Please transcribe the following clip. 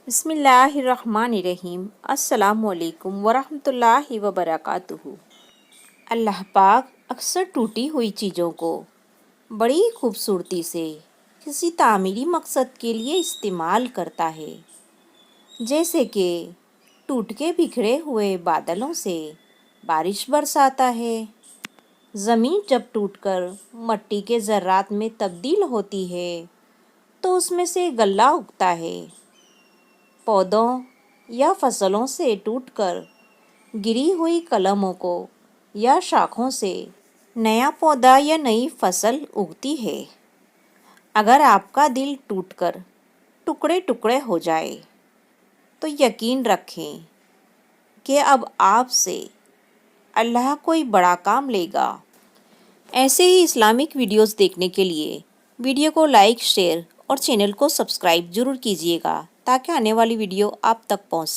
بسم اللہ الرحمن الرحیم۔ السلام علیکم ورحمۃ اللہ وبرکاتہ۔ اللہ پاک اکثر ٹوٹی ہوئی چیزوں کو بڑی خوبصورتی سے کسی تعمیری مقصد کے لیے استعمال کرتا ہے، جیسے کہ ٹوٹ کے بکھرے ہوئے بادلوں سے بارش برساتا ہے۔ زمین جب ٹوٹ کر مٹی کے ذرات میں تبدیل ہوتی ہے تو اس میں سے غلہ اگتا ہے۔ پودوں یا فصلوں سے ٹوٹ کر گری ہوئی کلموں کو یا شاخوں سے نیا پودا یا نئی فصل اگتی ہے۔ اگر آپ کا دل ٹوٹ کر ٹکڑے ٹکڑے ہو جائے تو یقین رکھیں کہ اب آپ سے اللہ کوئی بڑا کام لے گا۔ ایسے ہی اسلامک ویڈیوز دیکھنے کے لیے ویڈیو کو لائک، شیئر اور چینل کو سبسکرائب ضرور کیجیے گا تاکہ آنے والی ویڈیو آپ تک پہنچ